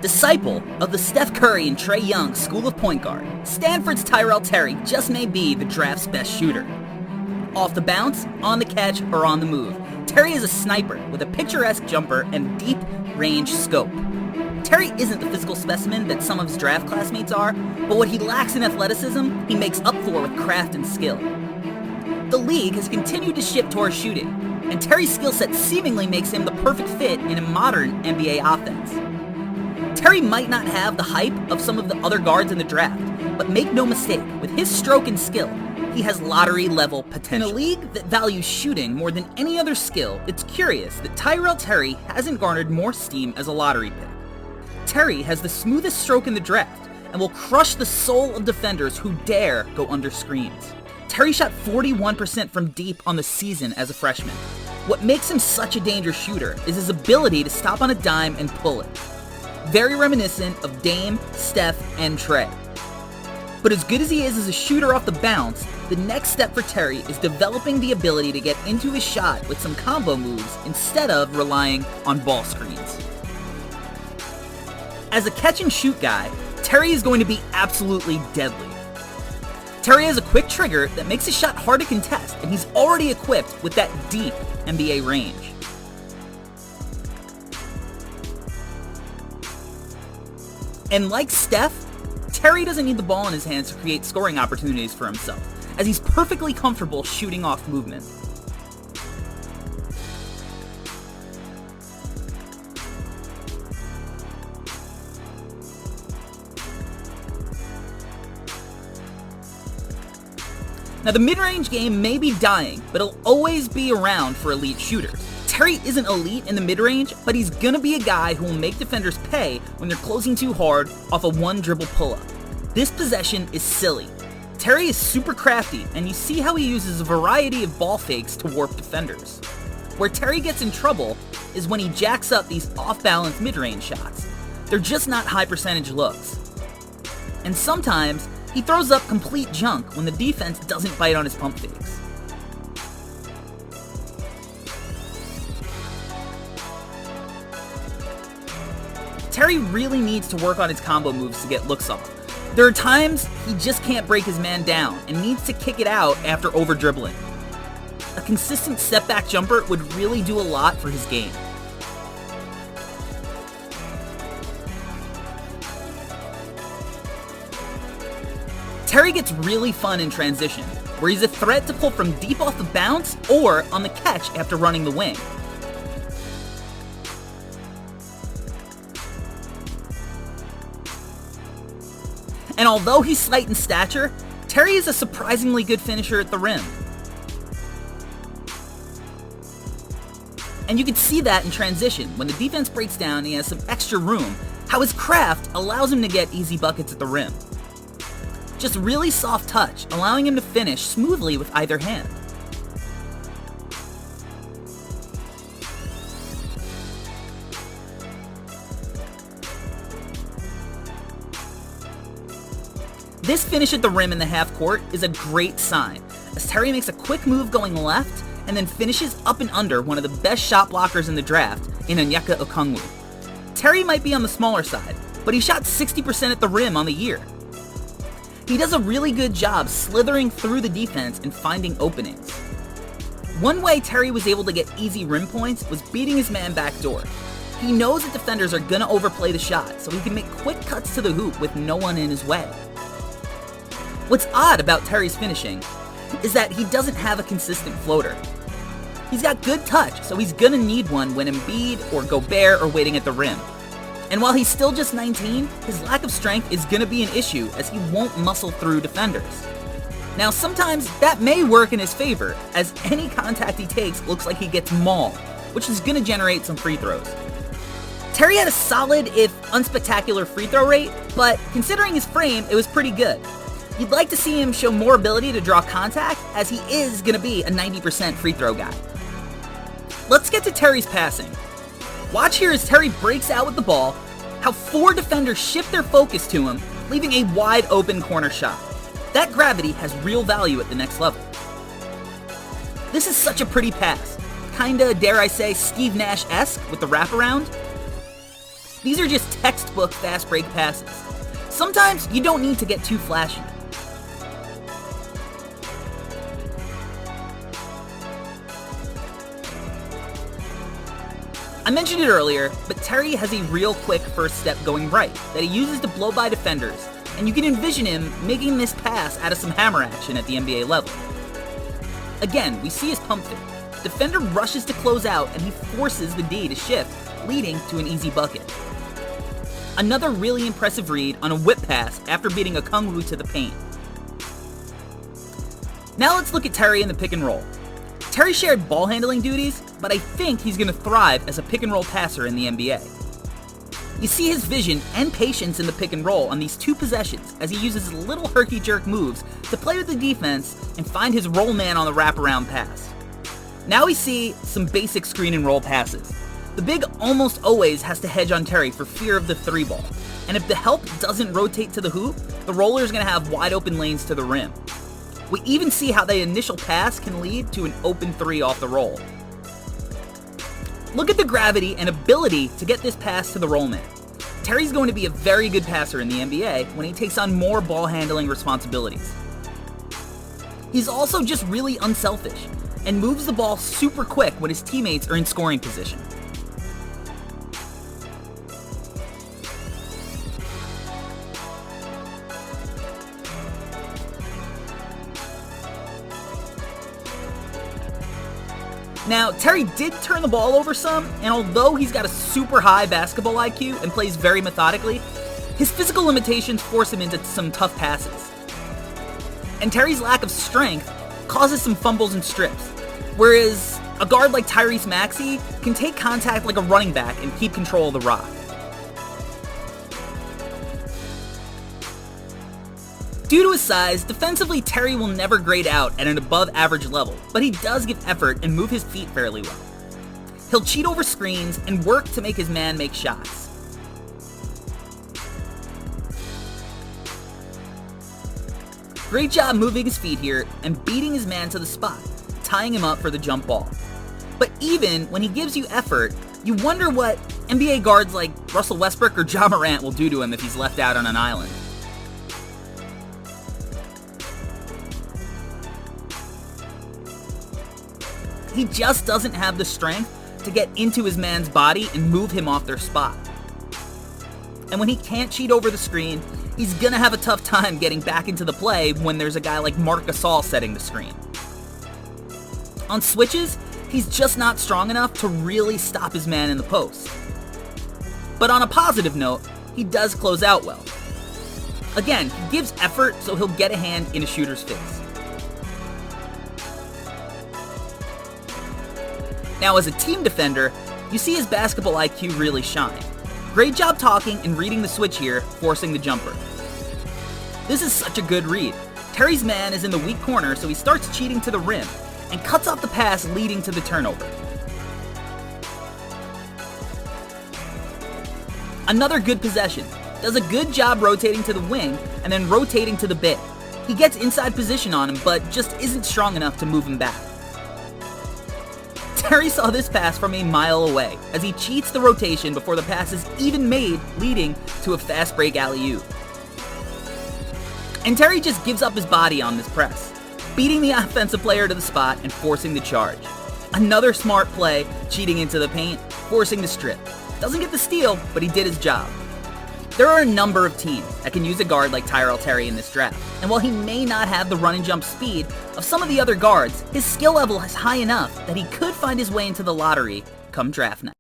Disciple of the Steph Curry and Trae Young School of Point Guard, Stanford's Tyrell Terry just may be the draft's best shooter. Off the bounce, on the catch, or on the move, Terry is a sniper with a picturesque jumper and deep range scope. Terry isn't the physical specimen that some of his draft classmates are, but what he lacks in athleticism, he makes up for with craft and skill. The league has continued to shift towards shooting, and Terry's skill set seemingly makes him the perfect fit in a modern NBA offense. Terry might not have the hype of some of the other guards in the draft, but make no mistake, with his stroke and skill, he has lottery-level potential. In a league that values shooting more than any other skill, it's curious that Tyrell Terry hasn't garnered more steam as a lottery pick. Terry has the smoothest stroke in the draft and will crush the soul of defenders who dare go under screens. Terry shot 41% from deep on the season as a freshman. What makes him such a dangerous shooter is his ability to stop on a dime and pull it. Very reminiscent of Dame, Steph, and Trae. But as good as he is as a shooter off the bounce, the next step for Terry is developing the ability to get into his shot with some combo moves instead of relying on ball screens. As a catch-and-shoot guy, Terry is going to be absolutely deadly. Terry has a quick trigger that makes his shot hard to contest, and he's already equipped with that deep NBA range. And like Steph, Terry doesn't need the ball in his hands to create scoring opportunities for himself, as he's perfectly comfortable shooting off movement. Now the mid-range game may be dying, but it'll always be around for elite shooters. Terry isn't elite in the mid-range, but he's gonna be a guy who will make defenders pay when they're closing too hard off a one-dribble pull-up. This possession is silly. Terry is super crafty, and you see how he uses a variety of ball fakes to warp defenders. Where Terry gets in trouble is when he jacks up these off-balance mid-range shots. They're just not high-percentage looks. And sometimes, he throws up complete junk when the defense doesn't bite on his pump fakes. Terry really needs to work on his combo moves to get looks off. There are times he just can't break his man down and needs to kick it out after over-dribbling. A consistent step-back jumper would really do a lot for his game. Terry gets really fun in transition, where he's a threat to pull from deep off the bounce or on the catch after running the wing. And although he's slight in stature, Terry is a surprisingly good finisher at the rim. And you can see that in transition, when the defense breaks down and he has some extra room, how his craft allows him to get easy buckets at the rim. Just really soft touch, allowing him to finish smoothly with either hand. This finish at the rim in the half court is a great sign, as Terry makes a quick move going left and then finishes up and under one of the best shot blockers in the draft in Onyeka Okongwu. Terry might be on the smaller side, but he shot 60% at the rim on the year. He does a really good job slithering through the defense and finding openings. One way Terry was able to get easy rim points was beating his man backdoor. He knows that defenders are gonna overplay the shot, so he can make quick cuts to the hoop with no one in his way. What's odd about Terry's finishing is that he doesn't have a consistent floater. He's got good touch, so he's gonna need one when Embiid or Gobert are waiting at the rim. And while he's still just 19, his lack of strength is gonna be an issue as he won't muscle through defenders. Now sometimes that may work in his favor, as any contact he takes looks like he gets mauled, which is gonna generate some free throws. Terry had a solid, if unspectacular, free throw rate, but considering his frame, it was pretty good. You'd like to see him show more ability to draw contact, as he is going to be a 90% free throw guy. Let's get to Terry's passing. Watch here as Terry breaks out with the ball, how 4 defenders shift their focus to him, leaving a wide open corner shot. That gravity has real value at the next level. This is such a pretty pass. Kinda, dare I say, Steve Nash-esque with the wraparound. These are just textbook fast break passes. Sometimes you don't need to get too flashy. I mentioned it earlier, but Terry has a real quick first step going right that he uses to blow by defenders, and you can envision him making this pass out of some hammer action at the NBA level. Again, we see his pump fake. Defender rushes to close out and he forces the D to shift, leading to an easy bucket. Another really impressive read on a whip pass after beating Okongwu to the paint. Now let's look at Terry in the pick and roll. Terry shared ball handling duties, but I think he's going to thrive as a pick and roll passer in the NBA. You see his vision and patience in the pick and roll on these two possessions as he uses little herky-jerk moves to play with the defense and find his roll man on the wraparound pass. Now we see some basic screen and roll passes. The big almost always has to hedge on Terry for fear of the three ball, and if the help doesn't rotate to the hoop, the roller is going to have wide open lanes to the rim. We even see how the initial pass can lead to an open three off the roll. Look at the gravity and ability to get this pass to the roll man. Terry's going to be a very good passer in the NBA when he takes on more ball handling responsibilities. He's also just really unselfish and moves the ball super quick when his teammates are in scoring position. Now, Terry did turn the ball over some, and although he's got a super high basketball IQ and plays very methodically, his physical limitations force him into some tough passes. And Terry's lack of strength causes some fumbles and strips, whereas a guard like Tyrese Maxey can take contact like a running back and keep control of the rock. Due to his size, defensively Terry will never grade out at an above average level, but he does give effort and move his feet fairly well. He'll cheat over screens and work to make his man make shots. Great job moving his feet here and beating his man to the spot, tying him up for the jump ball. But even when he gives you effort, you wonder what NBA guards like Russell Westbrook or Ja Morant will do to him if he's left out on an island. He just doesn't have the strength to get into his man's body and move him off their spot. And when he can't cheat over the screen, he's gonna have a tough time getting back into the play when there's a guy like Marc Gasol setting the screen. On switches, he's just not strong enough to really stop his man in the post. But on a positive note, he does close out well. Again, he gives effort so he'll get a hand in a shooter's face. Now, as a team defender, you see his basketball IQ really shine. Great job talking and reading the switch here, forcing the jumper. This is such a good read. Terry's man is in the weak corner, so he starts cheating to the rim and cuts off the pass leading to the turnover. Another good possession. Does a good job rotating to the wing and then rotating to the big. He gets inside position on him, but just isn't strong enough to move him back. Terry saw this pass from a mile away as he cheats the rotation before the pass is even made, leading to a fast break alley-oop. And Terry just gives up his body on this press, beating the offensive player to the spot and forcing the charge. Another smart play, cheating into the paint, forcing the strip. Doesn't get the steal, but he did his job. There are a number of teams that can use a guard like Tyrell Terry in this draft, and while he may not have the run and jump speed of some of the other guards, his skill level is high enough that he could find his way into the lottery come draft night.